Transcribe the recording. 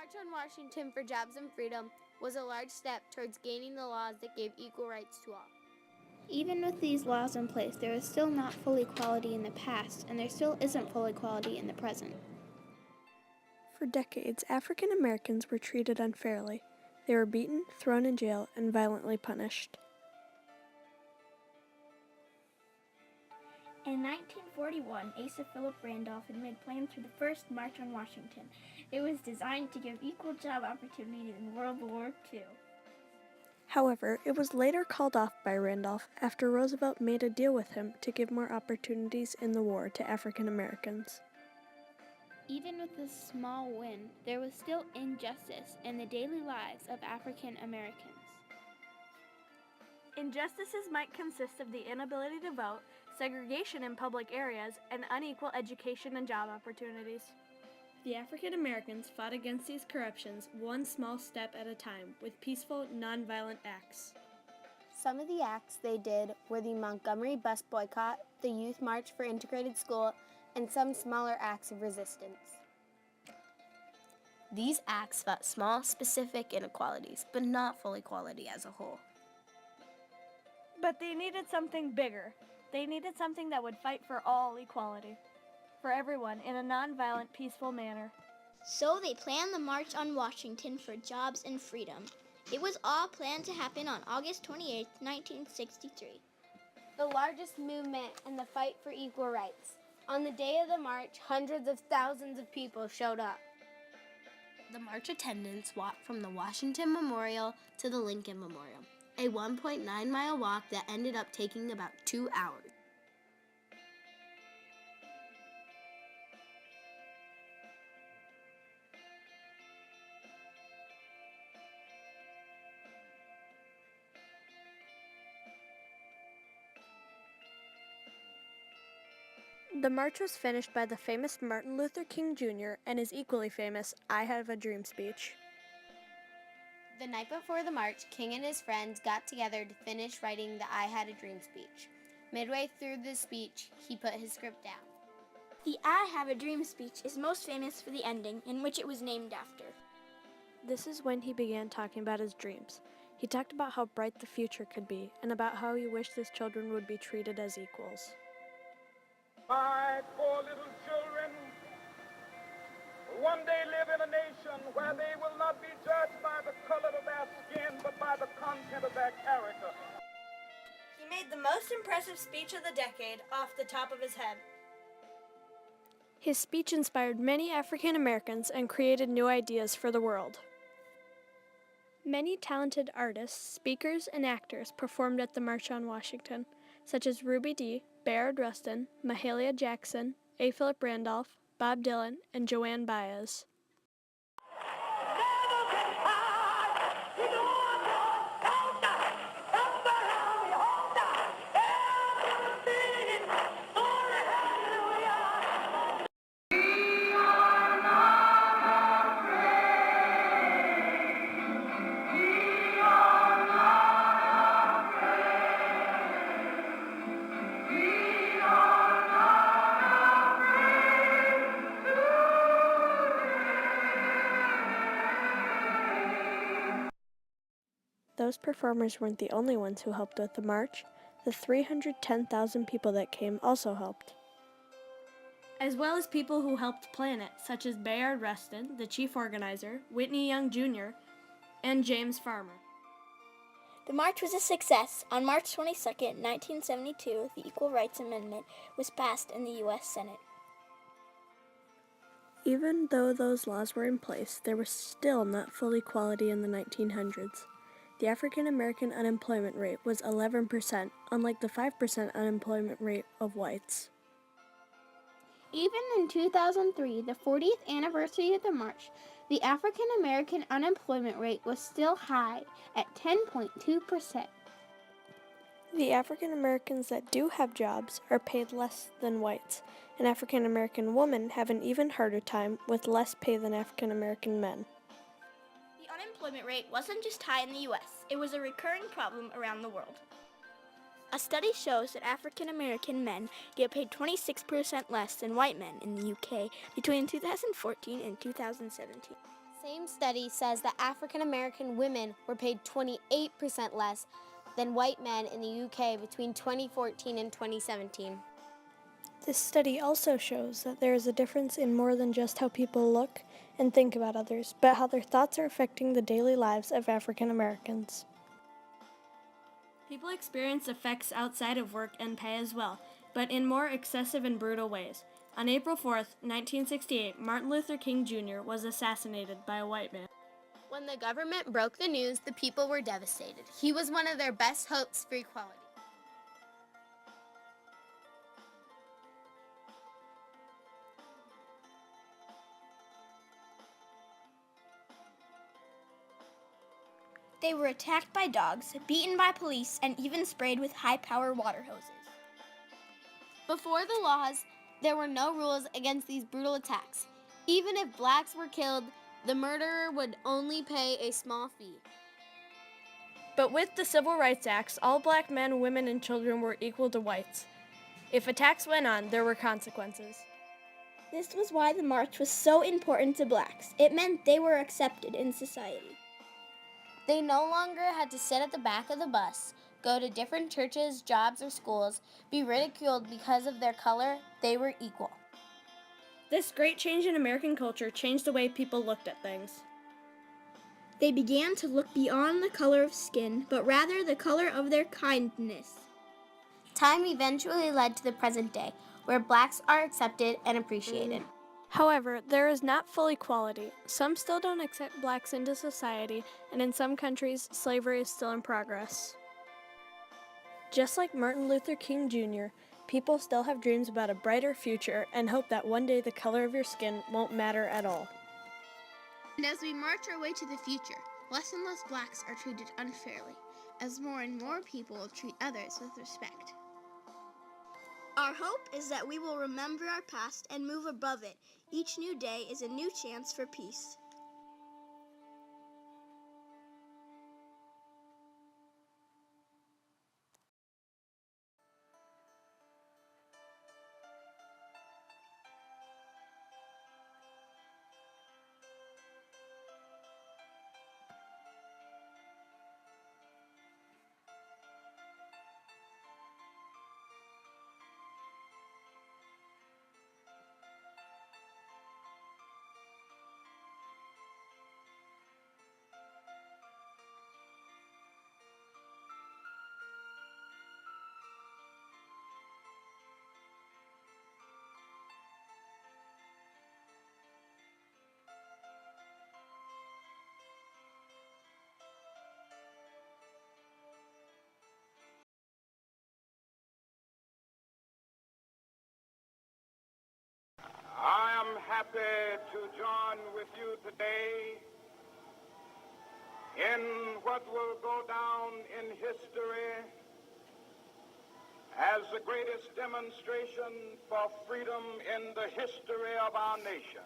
March on Washington for Jobs and Freedom was a large step towards gaining the laws that gave equal rights to all. Even with these laws in place, there is still not full equality in the past, and there still isn't full equality in the present. For decades, African Americans were treated unfairly. They were beaten, thrown in jail, and violently punished. In 1941, Asa Philip Randolph had made plans for the first March on Washington. It was designed to give equal job opportunities in World War II. However, it was later called off by Randolph after Roosevelt made a deal with him to give more opportunities in the war to African Americans. Even with this small win, there was still injustice in the daily lives of African Americans. Injustices might consist of the inability to vote, segregation in public areas, and unequal education and job opportunities. The African Americans fought against these corruptions one small step at a time with peaceful, nonviolent acts. Some of the acts they did were the Montgomery bus boycott, the Youth March for Integrated School, and some smaller acts of resistance. These acts fought small, specific inequalities, but not full equality as a whole. But they needed something bigger. They needed something that would fight for all equality, for everyone in a nonviolent, peaceful manner. So they planned the March on Washington for Jobs and Freedom. It was all planned to happen on August 28, 1963. The largest movement in the fight for equal rights. On the day of the march, hundreds of thousands of people showed up. The march attendants walked from the Washington Memorial to the Lincoln Memorial, a 1.9-mile walk that ended up taking about 2 hours. The march was finished by the famous Martin Luther King Jr. and his equally famous I Have a Dream speech. The night before the march, King and his friends got together to finish writing the I Had a Dream speech. Midway through the speech, he put his script down. The I Have a Dream speech is most famous for the ending, in which it was named after. This is when he began talking about his dreams. He talked about how bright the future could be and about how he wished his children would be treated as equals. My poor little children will one day live in a nation where they will not be judged by the color of their skin, but by the content of their character. He made the most impressive speech of the decade off the top of his head. His speech inspired many African Americans and created new ideas for the world. Many talented artists, speakers, and actors performed at the March on Washington, such as Ruby Dee, Bayard Rustin, Mahalia Jackson, A. Philip Randolph, Bob Dylan, and Joanne Baez. Those performers weren't the only ones who helped with the march. The 310,000 people that came also helped. As well as people who helped plan it, such as Bayard Rustin, the chief organizer, Whitney Young Jr., and James Farmer. The march was a success. On March 22, 1972, the Equal Rights Amendment was passed in the U.S. Senate. Even though those laws were in place, there was still not full equality in the 1900s. The African American unemployment rate was 11%, unlike the 5% unemployment rate of whites. Even in 2003, the 40th anniversary of the march, the African American unemployment rate was still high at 10.2%. The African Americans that do have jobs are paid less than whites, and African American women have an even harder time with less pay than African American men. The unemployment rate wasn't just high in the U.S., it was a recurring problem around the world. A study shows that African American men get paid 26% less than white men in the UK between 2014 and 2017. Same study says that African American women were paid 28% less than white men in the UK between 2014 and 2017. This study also shows that there is a difference in more than just how people look and think about others, but how their thoughts are affecting the daily lives of African Americans. People experience effects outside of work and pay as well, but in more excessive and brutal ways. On April 4th, 1968, Martin Luther King Jr. was assassinated by a white man. When the government broke the news, the people were devastated. He was one of their best hopes for equality. They were attacked by dogs, beaten by police, and even sprayed with high-power water hoses. Before the laws, there were no rules against these brutal attacks. Even if blacks were killed, the murderer would only pay a small fee. But with the Civil Rights Acts, all black men, women, and children were equal to whites. If attacks went on, there were consequences. This was why the march was so important to blacks. It meant they were accepted in society. They no longer had to sit at the back of the bus, go to different churches, jobs, or schools, be ridiculed because of their color. They were equal. This great change in American culture changed the way people looked at things. They began to look beyond the color of skin, but rather the color of their kindness. Time eventually led to the present day, where blacks are accepted and appreciated. However, there is not full equality. Some still don't accept blacks into society, and in some countries, slavery is still in progress. Just like Martin Luther King Jr., people still have dreams about a brighter future and hope that one day the color of your skin won't matter at all. And as we march our way to the future, less and less blacks are treated unfairly, as more and more people will treat others with respect. Our hope is that we will remember our past and move above it. Each new day is a new chance for peace. I am happy to join with you today in what will go down in history as the greatest demonstration for freedom in the history of our nation.